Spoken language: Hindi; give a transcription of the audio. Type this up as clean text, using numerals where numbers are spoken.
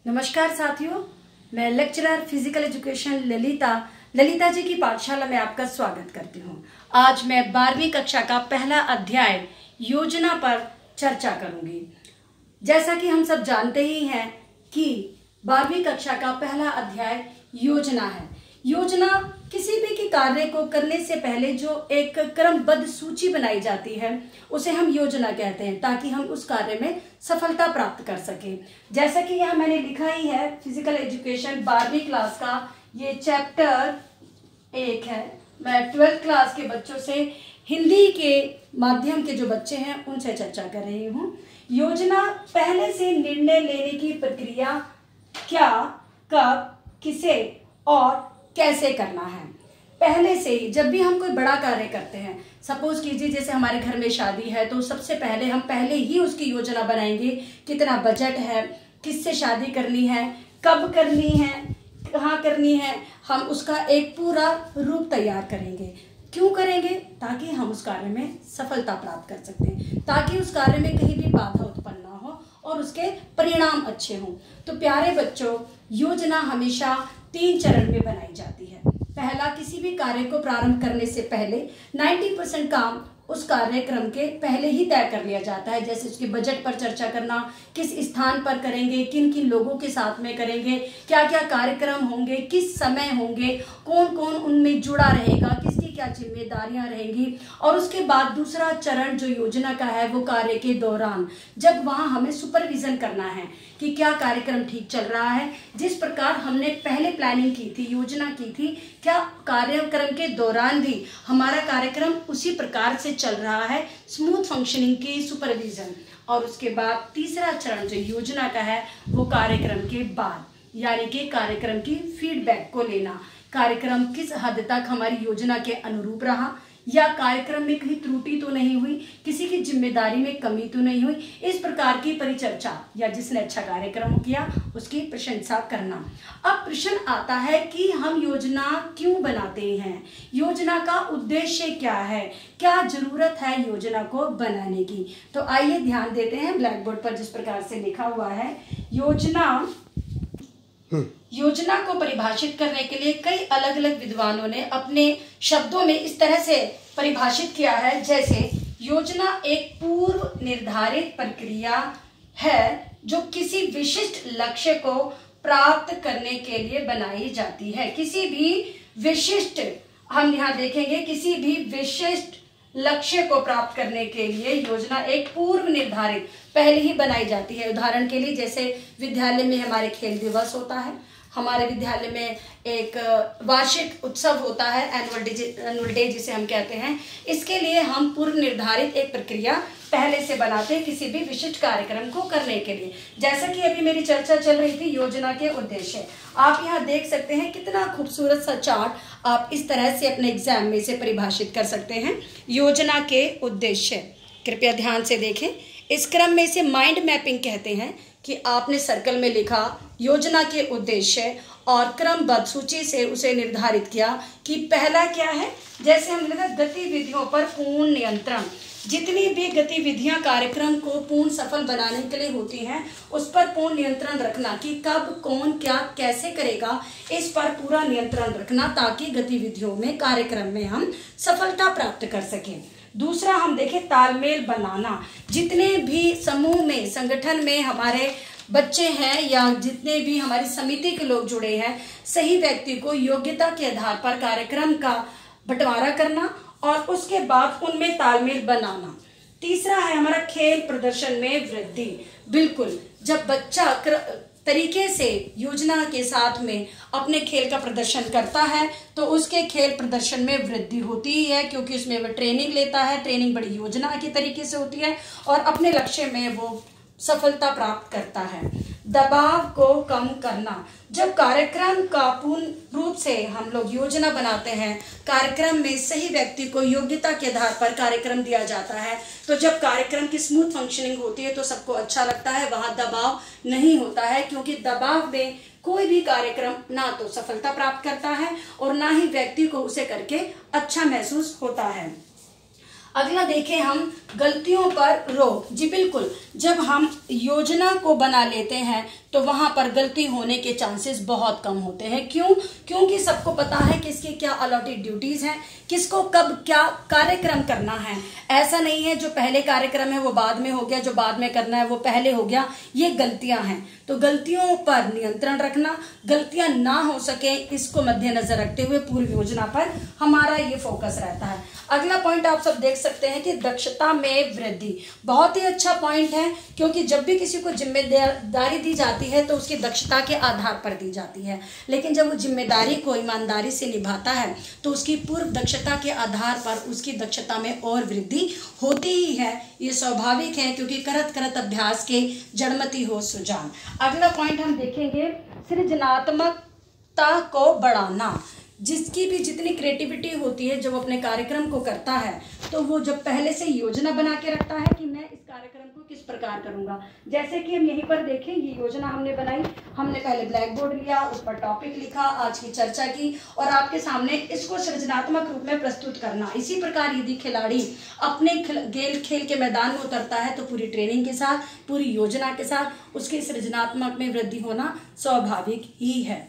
नमस्कार साथियों, मैं lecturer physical education Lalita ji की पाठशाला में आपका स्वागत करती हूँ। आज मैं 12वीं कक्षा का पहला अध्याय योजना पर चर्चा करूंगी। जैसा कि हम सब जानते ही हैं कि 12वीं कक्षा का पहला अध्याय योजना है। योजना किसी भी कार्य को करने से पहले जो एक क्रमबद्ध सूची बनाई जाती है उसे हम योजना कहते हैं, ताकि हम उस कार्य में सफलता प्राप्त कर सकें। जैसा कि यहाँ मैंने लिखा ही है, फिजिकल एजुकेशन 12वीं क्लास का ये चैप्टर 1 है। मैं 12th क्लास के बच्चों से, हिंदी के माध्यम के जो बच्चे हैं उनसे चर्चा कर रही हूँ। योजना पहले से निर्णय लेने की प्रक्रिया, क्या, कब, किसे और कैसे करना है। पहले से ही जब भी हम कोई बड़ा कार्य करते हैं, सपोज कीजिए जैसे हमारे घर में शादी है, तो सबसे पहले हम पहले ही उसकी योजना बनाएंगे। कितना बजट है, किससे शादी करनी है, कब करनी है, कहाँ करनी है, हम उसका एक पूरा रूप तैयार करेंगे। क्यों करेंगे? ताकि हम उस कार्य में सफलता प्राप्त कर सकते हैं, ताकि उस कार्य में कहीं भी बाधा उत्पन्न ना हो और उसके परिणाम अच्छे हों। तो प्यारे बच्चों, योजना हमेशा 3 चरण में बनाई जाती है। पहला, किसी भी कार्य को प्रारंभ करने से पहले 90% काम उस कार्यक्रम के पहले ही तय कर लिया जाता है। जैसे उसके बजट पर चर्चा करना, किस स्थान पर करेंगे, किन किन लोगों के साथ में करेंगे, क्या क्या कार्यक्रम होंगे, किस समय होंगे, कौन कौन उनमें जुड़ा रहेगा, किसकी क्या जिम्मेदारियां रहेंगी। और उसके बाद दूसरा चरण जो योजना का है, वो कार्य के दौरान, जब वहां हमें सुपरविजन करना है कि क्या कार्यक्रम ठीक चल रहा है, जिस प्रकार हमने पहले प्लानिंग की थी, योजना की थी, क्या कार्यक्रम के दौरान भी हमारा कार्यक्रम उसी प्रकार से चल रहा है, स्मूथ फंक्शनिंग की सुपरविजन। और उसके बाद तीसरा चरण जो योजना का है, वो कार्यक्रम के बाद, यानी कि कार्यक्रम की फीडबैक को लेना। कार्यक्रम किस हद तक हमारी योजना के अनुरूप रहा, या कार्यक्रम में कहीं त्रुटि तो नहीं हुई, किसी की जिम्मेदारी में कमी तो नहीं हुई, इस प्रकार की परिचर्चा, या जिसने अच्छा कार्यक्रम किया उसकी प्रशंसा करना। अब प्रश्न आता है कि हम योजना क्यों बनाते हैं, योजना का उद्देश्य क्या है, क्या जरूरत है योजना को बनाने की। तो आइए ध्यान देते हैं ब्लैक बोर्ड पर जिस प्रकार से लिखा हुआ है। योजना को परिभाषित करने के लिए कई अलग अलग विद्वानों ने अपने शब्दों में इस तरह से परिभाषित किया है, जैसे योजना एक पूर्व निर्धारित प्रक्रिया है जो किसी विशिष्ट लक्ष्य को प्राप्त करने के लिए बनाई जाती है। किसी भी विशिष्ट, हम यहाँ देखेंगे, किसी भी विशिष्ट लक्ष्य को प्राप्त करने के लिए योजना एक पूर्व निर्धारित पहले ही बनाई जाती है। उदाहरण के लिए, जैसे विद्यालय में हमारे खेल दिवस होता है, हमारे विद्यालय में एक वार्षिक उत्सव होता है, एनुअल डे जिसे हम कहते हैं। इसके लिए हम पूर्व निर्धारित एक प्रक्रिया पहले से बनाते हैं किसी भी विशिष्ट कार्यक्रम को करने के लिए। जैसा कि अभी मेरी चर्चा चल रही थी योजना के उद्देश्य, आप यहाँ देख सकते हैं कितना खूबसूरत सा चार्ट आप इस तरह से अपने एग्जाम में से परिभाषित कर सकते हैं। योजना के उद्देश्य कृपया ध्यान से देखें। इस क्रम में इसे माइंड मैपिंग कहते हैं कि आपने सर्कल में लिखा योजना के उद्देश्य और क्रमबद्ध सूची से उसे निर्धारित किया कि पहला क्या है। जैसे हमने लिखा गतिविधियों पर पूर्ण नियंत्रण। जितनी भी गतिविधियां कार्यक्रम को पूर्ण सफल बनाने के लिए होती हैं, उस पर पूर्ण नियंत्रण रखना कि कब, कौन, क्या, कैसे करेगा, इस पर पूरा नियंत्रण रखना, ताकि गतिविधियों में, कार्यक्रम में हम सफलता प्राप्त कर सकें। दूसरा हम देखें तालमेल बनाना। जितने भी समूह में, संगठन में हमारे बच्चे हैं या जितने भी हमारी समिति के लोग जुड़े हैं, सही व्यक्ति को योग्यता के आधार पर कार्यक्रम का बंटवारा करना और उसके बाद उनमें तालमेल बनाना। तीसरा है हमारा खेल प्रदर्शन में वृद्धि। बिल्कुल, जब बच्चा तरीके से योजना के साथ में अपने खेल का प्रदर्शन करता है तो उसके खेल प्रदर्शन में वृद्धि होती ही है, क्योंकि उसमें वह ट्रेनिंग लेता है। ट्रेनिंग बड़ी योजना के तरीके से होती है और अपने लक्ष्य में वो सफलता प्राप्त करता है। दबाव को कम करना। जब कार्यक्रम का पूर्ण रूप से हम लोग योजना बनाते हैं, कार्यक्रम में सही व्यक्ति को योग्यता के आधार पर कार्यक्रम दिया जाता है, तो जब कार्यक्रम की स्मूथ फंक्शनिंग होती है तो सबको अच्छा लगता है, वहां दबाव नहीं होता है। क्योंकि दबाव में कोई भी कार्यक्रम ना तो सफलता प्राप्त करता है और ना ही व्यक्ति को उसे करके अच्छा महसूस होता है। अगला देखें हम गलतियों पर रोक। जी बिल्कुल, जब हम योजना को बना लेते हैं तो वहां पर गलती होने के चांसेस बहुत कम होते हैं। क्यों? क्योंकि सबको पता है किसकी क्या अलॉटेड ड्यूटीज हैं, किसको कब क्या कार्यक्रम करना है। ऐसा नहीं है जो पहले कार्यक्रम है वो बाद में हो गया, जो बाद में करना है वो पहले हो गया। ये गलतियां हैं, तो गलतियों पर नियंत्रण रखना, गलतियां ना हो सके इसको मद्देनजर रखते हुए पूर्व योजना पर हमारा ये फोकस रहता है। अगला पॉइंट आप सब देख सकते हैं कि दक्षता में वृद्धि। बहुत ही अच्छा पॉइंट है, क्योंकि जब भी किसी को जिम्मेदारी दी जाती है तो उसकी दक्षता के आधार पर दी जाती है, लेकिन जब वो जिम्मेदारी को ईमानदारी से निभाता है तो उसकी पूर्व दक्षता के आधार पर उसकी दक्षता में और वृद्धि होती ही है। ये स्वाभाविक है, क्योंकि करत करत अभ्यास के जड़मति हो सुजान। अगला पॉइंट हम देखेंगे, सृजनात्मकता को बढ़ाना। जिसकी भी जितनी क्रिएटिविटी होती है जब अपने कार्यक्रम को करता है तो वो जब पहले से योजना बना के रखता है कि मैं इस कार्यक्रम को किस प्रकार करूंगा। जैसे कि हम यहीं पर देखें, ये योजना हमने बनाई, हमने पहले ब्लैक बोर्ड लिया, उस पर टॉपिक लिखा, आज की चर्चा की और आपके सामने इसको सृजनात्मक रूप में प्रस्तुत करना। इसी प्रकार यदि खिलाड़ी अपने खेल के मैदान में उतरता है तो पूरी ट्रेनिंग के साथ, पूरी योजना के साथ उसकी सृजनात्मक में वृद्धि होना स्वाभाविक ही है।